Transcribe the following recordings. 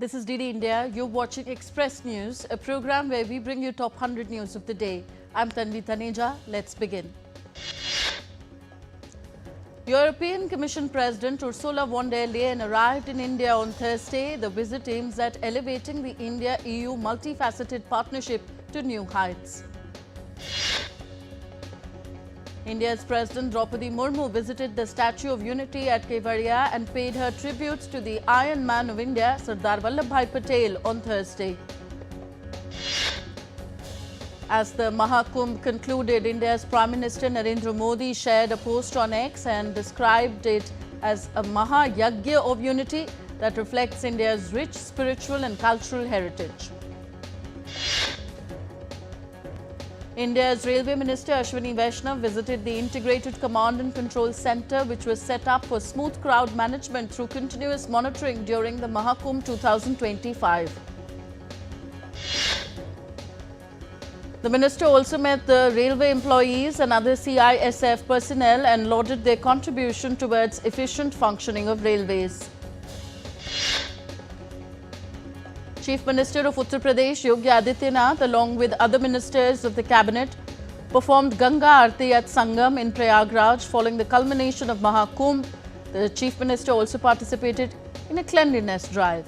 This is DD India. You're watching Express News, a program where we bring you top 100 news of the day. I'm Tanvi Taneja. Let's begin. European Commission President Ursula von der Leyen arrived in India on Thursday. The visit aims at elevating the India-EU multifaceted partnership to new heights. India's President Draupadi Murmu visited the Statue of Unity at Kevadia and paid her tributes to the Iron Man of India, Sardar Vallabhbhai Patel, on Thursday. As the Mahakumbh concluded, India's Prime Minister Narendra Modi shared a post on X and described it as a Mahayagya of unity that reflects India's rich spiritual and cultural heritage. India's Railway Minister Ashwini Vaishnav visited the Integrated Command and Control Centre, which was set up for smooth crowd management through continuous monitoring during the Mahakumbh 2025. The minister also met the railway employees and other CISF personnel and lauded their contribution towards efficient functioning of railways. Chief Minister of Uttar Pradesh Yogi Adityanath, along with other ministers of the cabinet, performed Ganga Aarti at Sangam in Prayagraj following the culmination of Mahakumbh. The Chief Minister also participated in a cleanliness drive.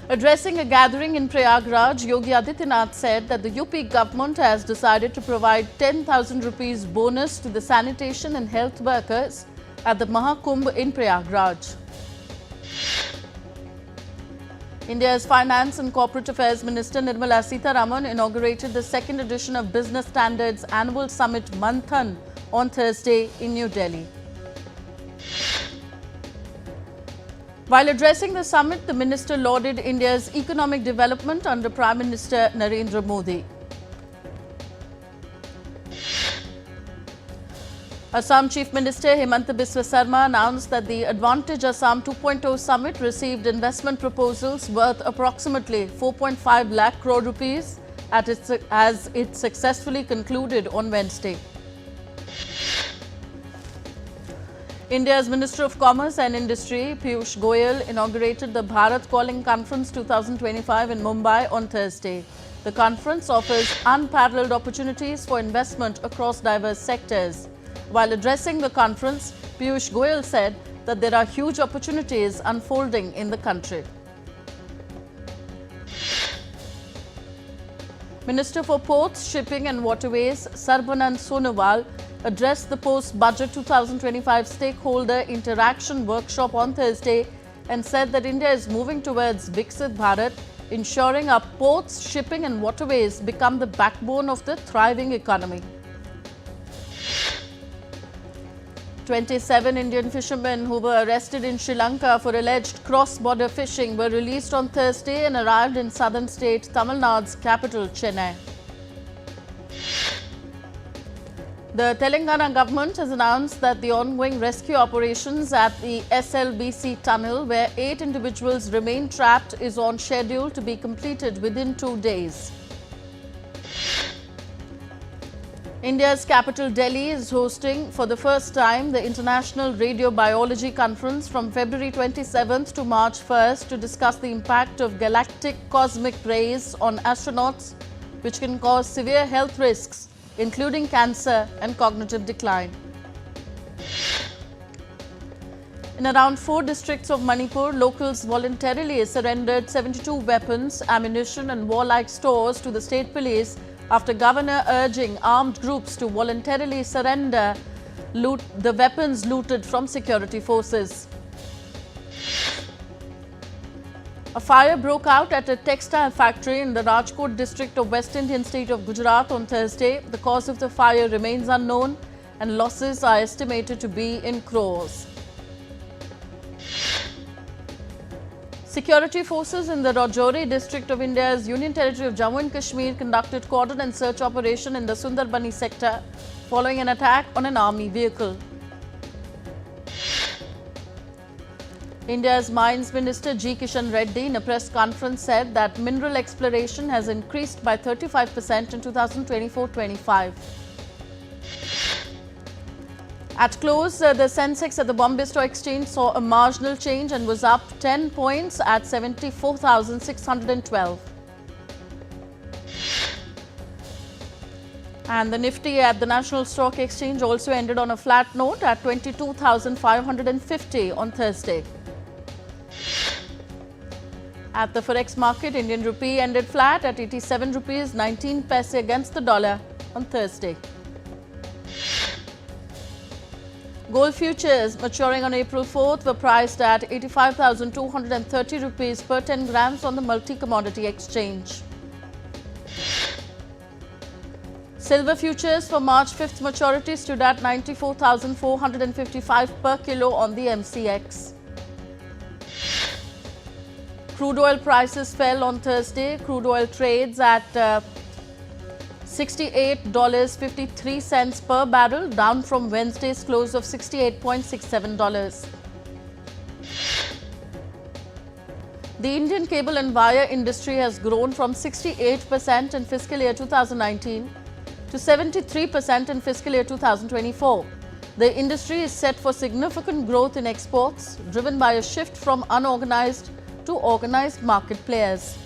Addressing a gathering in Prayagraj, Yogi Adityanath said that the UP government has decided to provide 10,000 rupees bonus to the sanitation and health workers at the Mahakumbh in Prayagraj. India's Finance and Corporate Affairs Minister Nirmala Sitharaman inaugurated the second edition of Business Standards Annual Summit Manthan on Thursday in New Delhi. While addressing the summit, the minister lauded India's economic development under Prime Minister Narendra Modi. Assam Chief Minister Himanta Biswa Sarma announced that the Advantage Assam 2.0 summit received investment proposals worth approximately 4.5 lakh crore rupees as it successfully concluded on Wednesday. India's Minister of Commerce and Industry Piyush Goyal inaugurated the Bharat Calling Conference 2025 in Mumbai on Thursday. The conference offers unparalleled opportunities for investment across diverse sectors. While addressing the conference, Piyush Goyal said that there are huge opportunities unfolding in the country. Minister for Ports, Shipping and Waterways Sarbanand Sonowal addressed the post-budget 2025 stakeholder interaction workshop on Thursday and said that India is moving towards Viksit Bharat, ensuring our ports, shipping and waterways become the backbone of the thriving economy. 27 Indian fishermen who were arrested in Sri Lanka for alleged cross-border fishing were released on Thursday and arrived in southern state Tamil Nadu's capital, Chennai. The Telangana government has announced that the ongoing rescue operations at the SLBC tunnel, where 8 individuals remain trapped, is on schedule to be completed within 2 days. India's capital Delhi is hosting for the first time the International Radiobiology Conference from February 27th to March 1st to discuss the impact of galactic cosmic rays on astronauts, which can cause severe health risks, including cancer and cognitive decline. In around 4 districts of Manipur, locals voluntarily surrendered 72 weapons, ammunition and warlike stores to the state police after governor urging armed groups to voluntarily surrender the weapons looted from security forces. A fire broke out at a textile factory in the Rajkot district of West Indian state of Gujarat on Thursday. The cause of the fire remains unknown and losses are estimated to be in crores. Security forces in the Rajouri district of India's Union Territory of Jammu and Kashmir conducted cordon and search operation in the Sundarbani sector following an attack on an army vehicle. India's Mines Minister G. Kishan Reddy in a press conference said that mineral exploration has increased by 35% in 2024-25. At close, the Sensex at the Bombay Stock Exchange saw a marginal change and was up 10 points at 74,612. And the Nifty at the National Stock Exchange also ended on a flat note at 22,550 on Thursday. At the Forex market, Indian rupee ended flat at 87 rupees 19 paise against the dollar on Thursday. Gold futures maturing on April 4th were priced at 85,230 rupees per 10 grams on the multi-commodity exchange. Silver futures for March 5th maturity stood at 94,455 per kilo on the MCX. Crude oil prices fell on Thursday. Crude oil trades at $68.53 per barrel, down from Wednesday's close of $68.67. The Indian cable and wire industry has grown from 68% in fiscal year 2019 to 73% in fiscal year 2024. The industry is set for significant growth in exports, driven by a shift from unorganized to organized market players.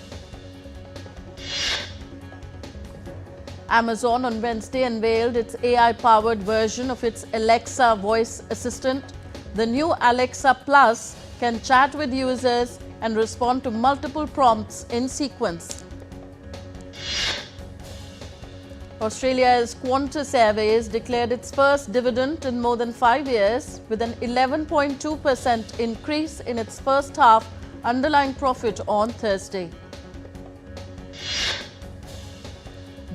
Amazon on Wednesday unveiled its AI-powered version of its Alexa voice assistant. The new Alexa Plus can chat with users and respond to multiple prompts in sequence. Australia's Qantas Airways declared its first dividend in more than 5 years, with an 11.2% increase in its first half underlying profit on Thursday.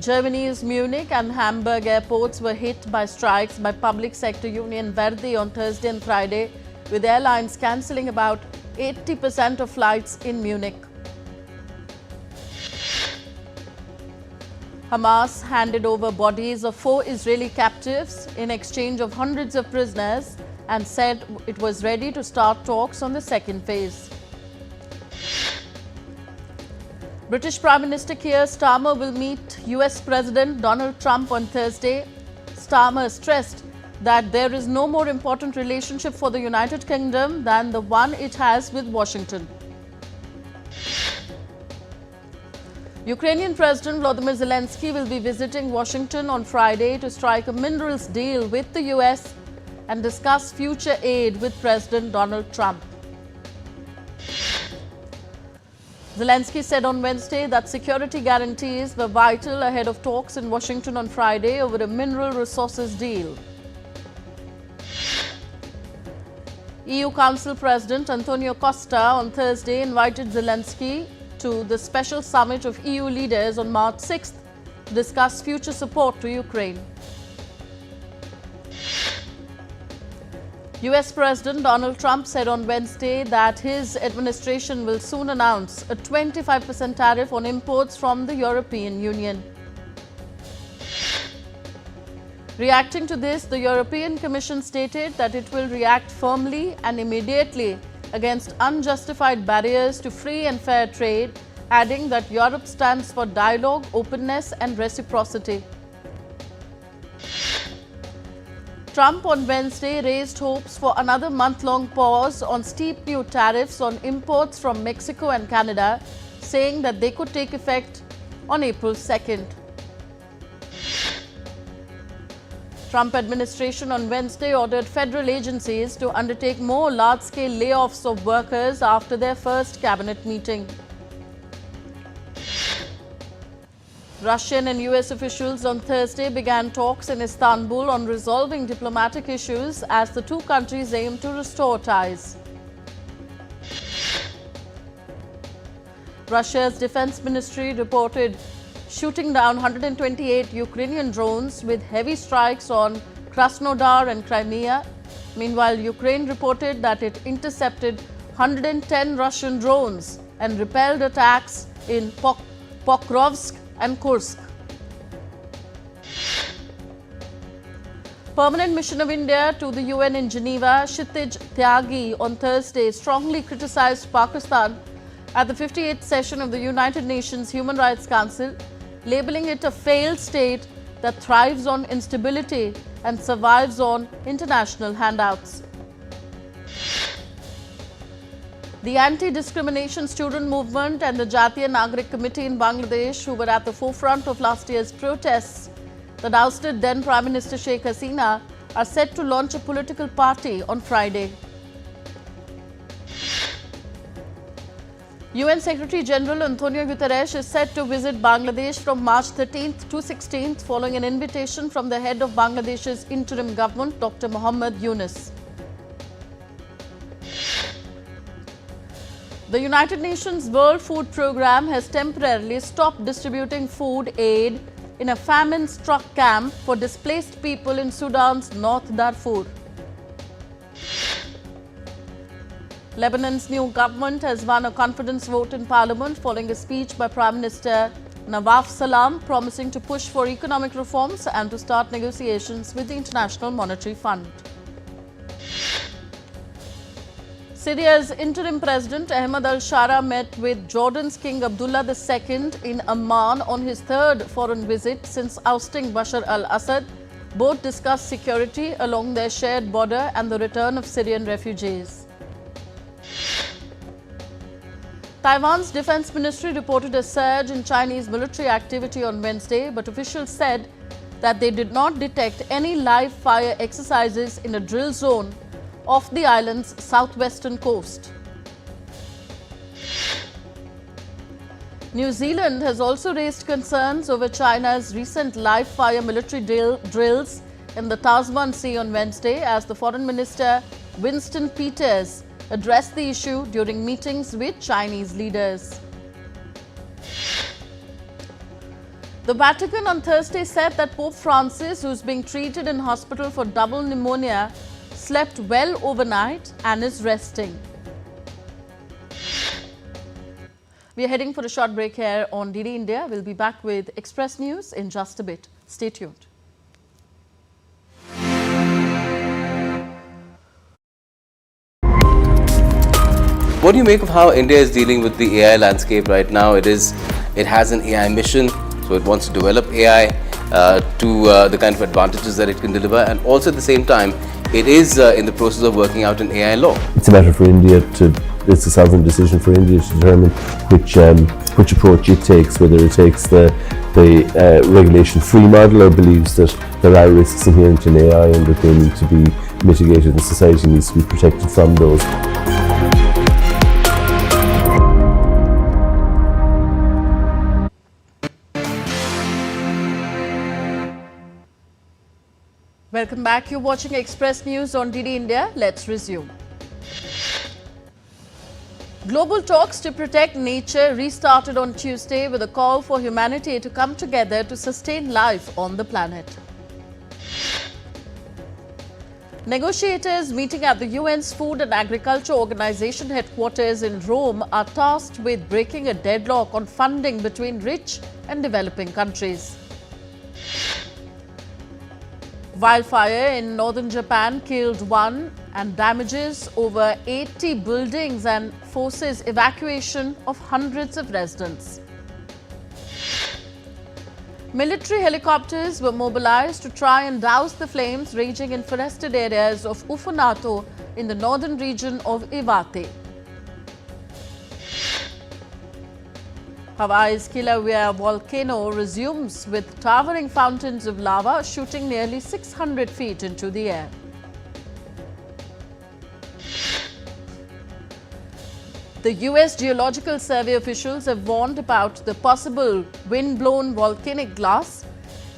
Germany's Munich and Hamburg airports were hit by strikes by public sector union Verdi on Thursday and Friday, with airlines cancelling about 80% of flights in Munich. Hamas handed over bodies of 4 Israeli captives in exchange of hundreds of prisoners and said it was ready to start talks on the second phase. British Prime Minister Keir Starmer will meet US President Donald Trump on Thursday. Starmer stressed that there is no more important relationship for the United Kingdom than the one it has with Washington. Ukrainian President Volodymyr Zelensky will be visiting Washington on Friday to strike a minerals deal with the US and discuss future aid with President Donald Trump. Zelensky said on Wednesday that security guarantees were vital ahead of talks in Washington on Friday over a mineral resources deal. EU Council President Antonio Costa on Thursday invited Zelensky to the special summit of EU leaders on March 6th to discuss future support to Ukraine. US President Donald Trump said on Wednesday that his administration will soon announce a 25% tariff on imports from the European Union. Reacting to this, the European Commission stated that it will react firmly and immediately against unjustified barriers to free and fair trade, adding that Europe stands for dialogue, openness and reciprocity. Trump on Wednesday raised hopes for another month-long pause on steep new tariffs on imports from Mexico and Canada, saying that they could take effect on April 2nd. Trump administration on Wednesday ordered federal agencies to undertake more large-scale layoffs of workers after their first cabinet meeting. Russian and US officials on Thursday began talks in Istanbul on resolving diplomatic issues as the two countries aim to restore ties. Russia's defense ministry reported shooting down 128 Ukrainian drones with heavy strikes on Krasnodar and Crimea. Meanwhile, Ukraine reported that it intercepted 110 Russian drones and repelled attacks in Pokrovsk and Kursk. Permanent Mission of India to the UN in Geneva, Kshitij Tyagi, on Thursday strongly criticized Pakistan at the 58th session of the United Nations Human Rights Council, labeling it a failed state that thrives on instability and survives on international handouts. The anti-discrimination student movement and the Jatiya Nagrik Committee in Bangladesh, who were at the forefront of last year's protests that ousted then Prime Minister Sheikh Hasina, are set to launch a political party on Friday. UN Secretary General Antonio Guterres is set to visit Bangladesh from March 13th to 16th following an invitation from the head of Bangladesh's interim government, Dr. Mohammad Yunus. The United Nations World Food Programme has temporarily stopped distributing food aid in a famine-struck camp for displaced people in Sudan's North Darfur. Lebanon's new government has won a confidence vote in parliament following a speech by Prime Minister Nawaf Salam promising to push for economic reforms and to start negotiations with the International Monetary Fund. Syria's interim president Ahmed al-Shara met with Jordan's King Abdullah II in Amman on his third foreign visit since ousting Bashar al-Assad. Both discussed security along their shared border and the return of Syrian refugees. Taiwan's defense ministry reported a surge in Chinese military activity on Wednesday, but officials said that they did not detect any live fire exercises in a drill zone off the island's southwestern coast. New Zealand has also raised concerns over China's recent live fire military drills in the Tasman Sea on Wednesday as the Foreign Minister Winston Peters addressed the issue during meetings with Chinese leaders. The Vatican on Thursday said that Pope Francis, who is being treated in hospital for double pneumonia, slept well overnight and is resting. We are heading for a short break here on DD India. We'll be back with Express News in just a bit. Stay tuned. What do you make of how India is dealing with the AI landscape right now? It has an AI mission, so it wants to develop AI to the kind of advantages that it can deliver, and also at the same time, it is in the process of working out an AI law. It's a matter for India it's a sovereign decision for India to determine which approach it takes, whether it takes the regulation-free model or believes that there are risks inherent in AI and that they need to be mitigated and society needs to be protected from those. Welcome back. You're watching Express News on DD India. Let's resume. Global talks to protect nature restarted on Tuesday with a call for humanity to come together to sustain life on the planet. Negotiators meeting at the UN's Food and Agriculture Organization headquarters in Rome are tasked with breaking a deadlock on funding between rich and developing countries. Wildfire in northern Japan killed one and damages over 80 buildings and forces evacuation of hundreds of residents. Military helicopters were mobilized to try and douse the flames raging in forested areas of Ufanato in the northern region of Iwate. Hawaii's Kilauea volcano resumes with towering fountains of lava shooting nearly 600 feet into the air. The US Geological Survey officials have warned about the possible wind-blown volcanic glass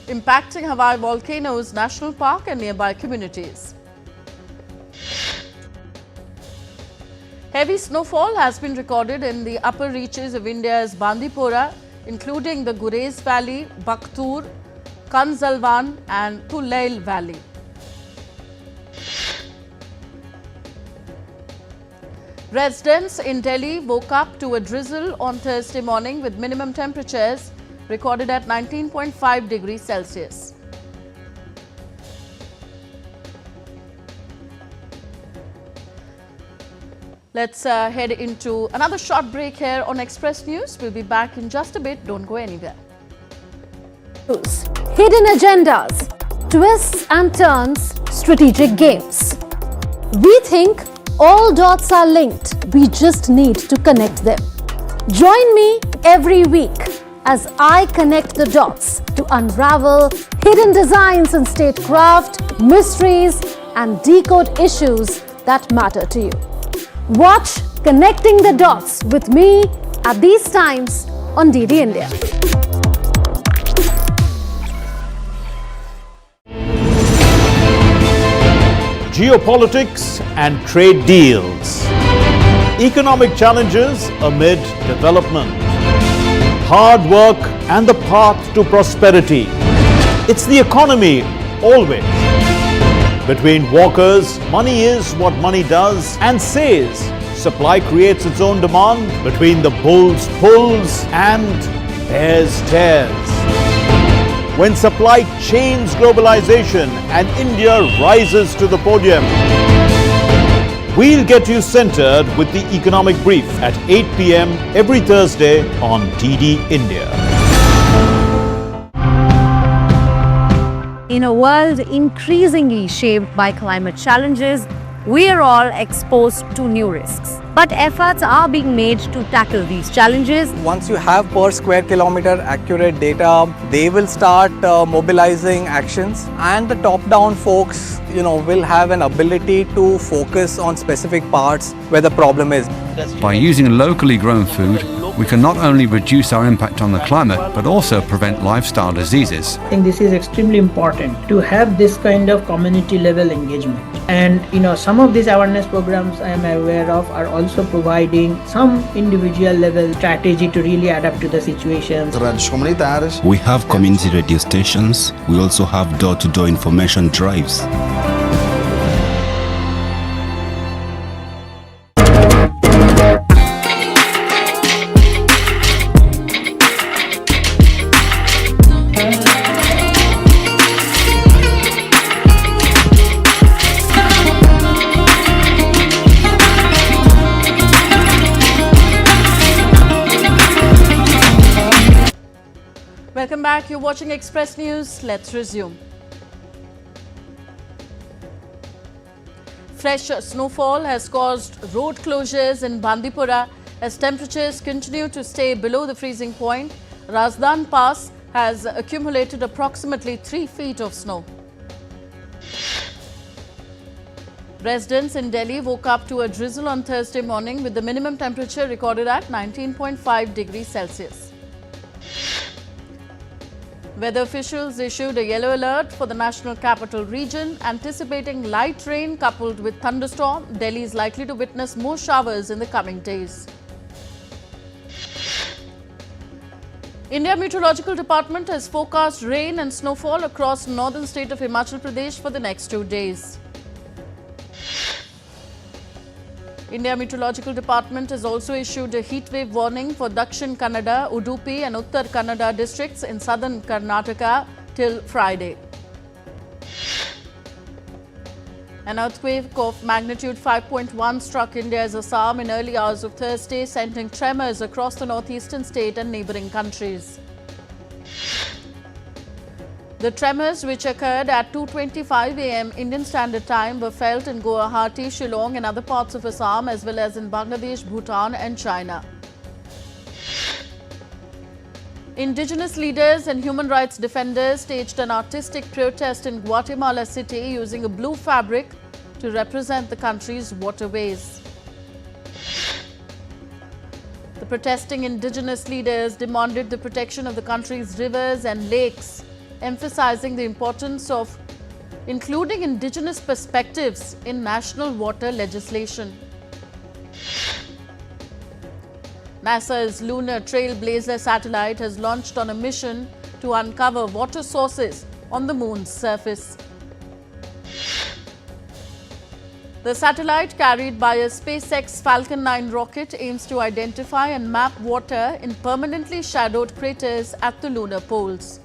impacting Hawaii Volcanoes National Park and nearby communities. Heavy snowfall has been recorded in the upper reaches of India's Bandipora, including the Gurez Valley, Baktur, Kanzalwan and Thulail Valley. Residents in Delhi woke up to a drizzle on Thursday morning with minimum temperatures recorded at 19.5 degrees Celsius. Let's head into another short break here on Express News. We'll be back in just a bit. Don't go anywhere. hidden agendas, twists and turns, strategic games. We think all dots are linked. We just need to connect them. Join me every week as I connect the dots to unravel hidden designs in statecraft, mysteries, and decode issues that matter to you. Watch Connecting the Dots with me at these times on DD India. Geopolitics and trade deals. Economic challenges amid development. Hard work and the path to prosperity. It's the economy always. Between walkers, money is what money does and says. Supply creates its own demand. Between the bulls pulls and bears tears. When supply chains globalization and India rises to the podium. We'll get you centered with the Economic Brief at 8 p.m. every Thursday on DD India. In a world increasingly shaped by climate challenges, we are all exposed to new risks. But efforts are being made to tackle these challenges. Once you have per square kilometer accurate data, they will start mobilizing actions, and the top-down folks, will have an ability to focus on specific parts where the problem is. By using locally grown food, we can not only reduce our impact on the climate, but also prevent lifestyle diseases. I think this is extremely important to have this kind of community level engagement. And some of these awareness programs I am aware of are also providing some individual level strategy to really adapt to the situations. We have community radio stations. We also have door-to-door information drives. Welcome back. You're watching Express News. Let's resume. Fresh snowfall has caused road closures in Bandipora as temperatures continue to stay below the freezing point. Razdan Pass has accumulated approximately 3 feet of snow. Residents in Delhi woke up to a drizzle on Thursday morning with the minimum temperature recorded at 19.5 degrees Celsius. Weather officials issued a yellow alert for the national capital region, anticipating light rain coupled with thunderstorm. Delhi is likely to witness more showers in the coming days. India Meteorological Department has forecast rain and snowfall across northern state of Himachal Pradesh for the next 2 days. India Meteorological Department has also issued a heatwave warning for Dakshin Kannada, Udupi and Uttar Kannada districts in southern Karnataka till Friday. An earthquake of magnitude 5.1 struck India's Assam in early hours of Thursday, sending tremors across the northeastern state and neighbouring countries. The tremors, which occurred at 2:25 a.m. Indian Standard Time, were felt in Guwahati, Shillong and other parts of Assam, as well as in Bangladesh, Bhutan and China. Indigenous leaders and human rights defenders staged an artistic protest in Guatemala City using a blue fabric to represent the country's waterways. The protesting indigenous leaders demanded the protection of the country's rivers and lakes, emphasizing the importance of including indigenous perspectives in national water legislation. NASA's Lunar Trailblazer satellite has launched on a mission to uncover water sources on the moon's surface. The satellite, carried by a SpaceX Falcon 9 rocket, aims to identify and map water in permanently shadowed craters at the lunar poles.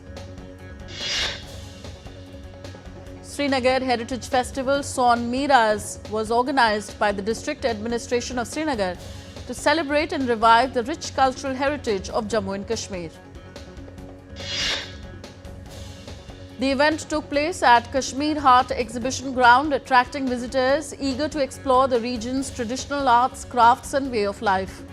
Srinagar Heritage Festival Son Miraz was organized by the District Administration of Srinagar to celebrate and revive the rich cultural heritage of Jammu and Kashmir. The event took place at Kashmir Haat Exhibition Ground, attracting visitors eager to explore the region's traditional arts, crafts and way of life.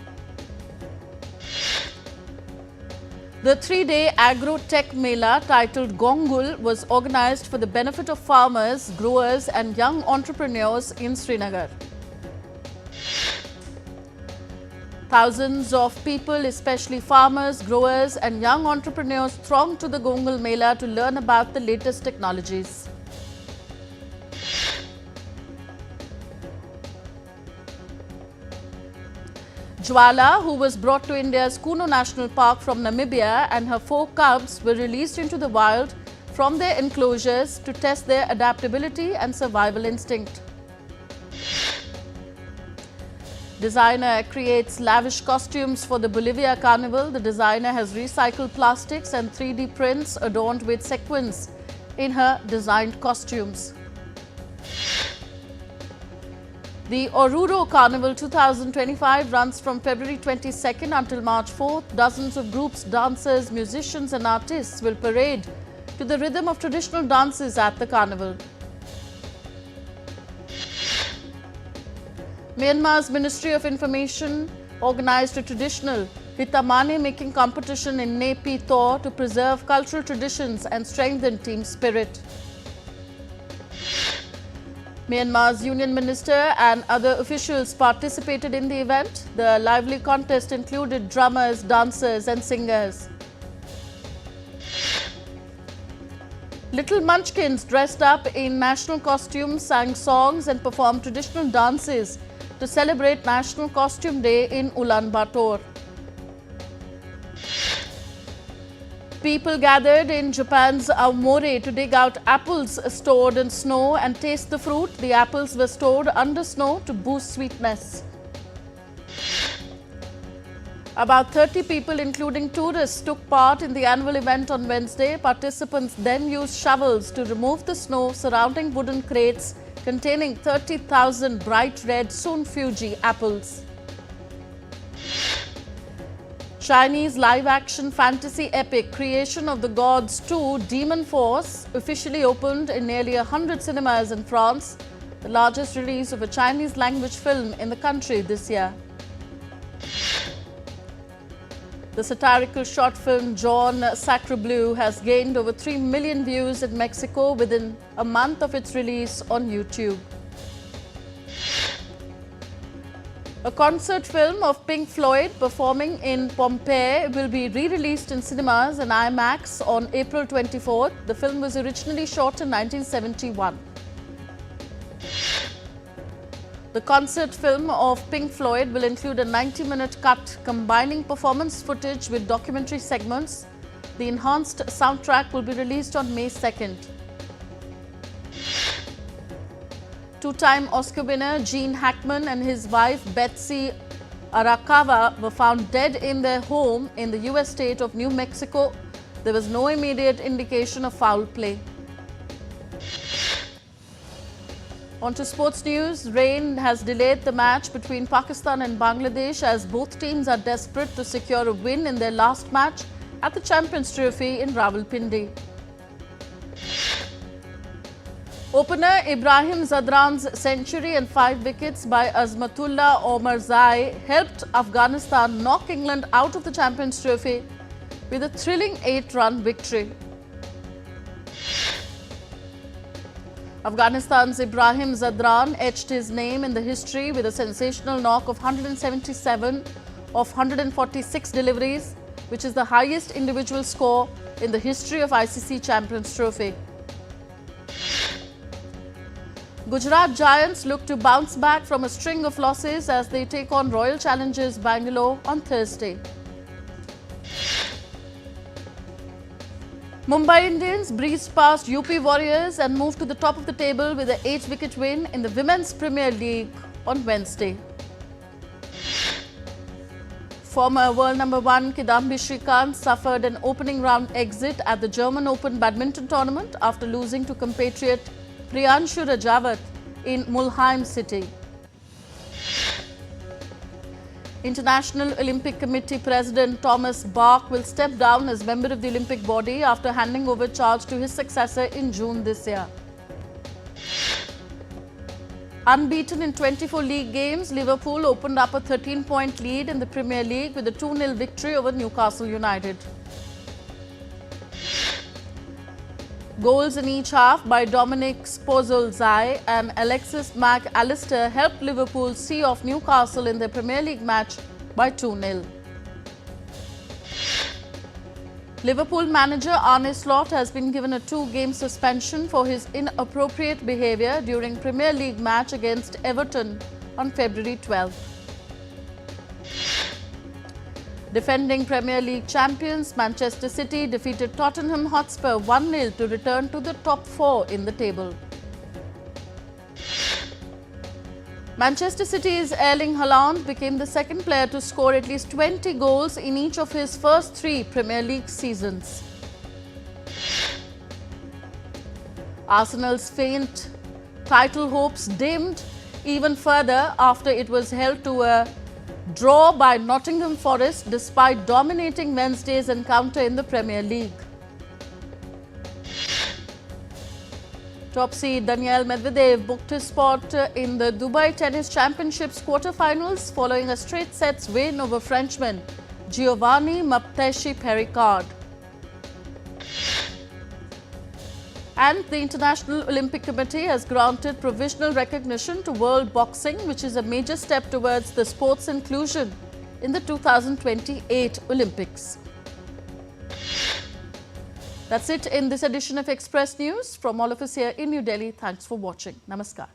The 3-day agro-tech mela titled Gongul was organized for the benefit of farmers, growers and young entrepreneurs in Srinagar. Thousands of people, especially farmers, growers and young entrepreneurs, thronged to the Gongul Mela to learn about the latest technologies. Jwala, who was brought to India's Kuno National Park from Namibia, and her 4 cubs were released into the wild from their enclosures to test their adaptability and survival instinct. Designer creates lavish costumes for the Bolivia Carnival. The designer has recycled plastics and 3D prints adorned with sequins in her designed costumes. The Oruro Carnival 2025 runs from February 22nd until March 4th. Dozens of groups, dancers, musicians and artists will parade to the rhythm of traditional dances at the carnival. Myanmar's Ministry of Information organized a traditional Hitamane making competition in Nay Pyi Taw to preserve cultural traditions and strengthen team spirit. Myanmar's Union Minister and other officials participated in the event. The lively contest included drummers, dancers and singers. Little munchkins dressed up in national costumes sang songs and performed traditional dances to celebrate National Costume Day in Ulaanbaatar. People gathered in Japan's Aomori to dig out apples stored in snow and taste the fruit. The apples were stored under snow to boost sweetness. About 30 people, including tourists, took part in the annual event on Wednesday. Participants then used shovels to remove the snow surrounding wooden crates containing 30,000 bright red Sunfuji apples. Chinese live-action fantasy epic Creation of the Gods 2 Demon Force officially opened in nearly 100 cinemas in France, the largest release of a Chinese-language film in the country this year. The satirical short film John Sacrebleu has gained over 3 million views in Mexico within a month of its release on YouTube. A concert film of Pink Floyd performing in Pompeii will be re-released in cinemas and IMAX on April 24th. The film was originally shot in 1971. The concert film of Pink Floyd will include a 90-minute cut combining performance footage with documentary segments. The enhanced soundtrack will be released on May 2nd. Two-time Oscar winner Gene Hackman and his wife Betsy Arakawa were found dead in their home in the U.S. state of New Mexico. There was no immediate indication of foul play. On to sports news. Rain has delayed the match between Pakistan and Bangladesh as both teams are desperate to secure a win in their last match at the Champions Trophy in Rawalpindi. Opener Ibrahim Zadran's century and 5 wickets by Azmatullah Omarzai helped Afghanistan knock England out of the Champions Trophy with a thrilling 8-run victory. Afghanistan's Ibrahim Zadran etched his name in the history with a sensational knock of 177 of 146 deliveries, which is the highest individual score in the history of ICC Champions Trophy. Gujarat Giants look to bounce back from a string of losses as they take on Royal Challengers Bangalore on Thursday. Mumbai Indians breezed past UP Warriors and moved to the top of the table with an 8-wicket win in the Women's Premier League on Wednesday. Former world number 1 Kidambi Shrikant suffered an opening round exit at the German Open badminton tournament after losing to compatriot Priyanshu Rajawat in Mulheim City. International Olympic Committee President Thomas Bach will step down as member of the Olympic body after handing over charge to his successor in June this year. Unbeaten in 24 league games, Liverpool opened up a 13-point lead in the Premier League with a 2-0 victory over Newcastle United. Goals in each half by Dominic Szoboszlai and Alexis Mac Allister helped Liverpool see off Newcastle in their Premier League match by 2-0. Liverpool manager Arne Slot has been given a 2-game suspension for his inappropriate behaviour during Premier League match against Everton on February 12th. Defending Premier League champions Manchester City defeated Tottenham Hotspur 1-0 to return to the top 4 in the table. Manchester City's Erling Haaland became the second player to score at least 20 goals in each of his first 3 Premier League seasons. Arsenal's faint title hopes dimmed even further after it was held to a draw by Nottingham Forest despite dominating Wednesday's encounter in the Premier League. Top seed Daniil Medvedev booked his spot in the Dubai Tennis Championships quarterfinals following a straight sets win over Frenchman Giovanni Mapteshi Pericard. And the International Olympic Committee has granted provisional recognition to world boxing, which is a major step towards the sport's inclusion in the 2028 Olympics. That's it in this edition of Express News. From all of us here in New Delhi, thanks for watching. Namaskar.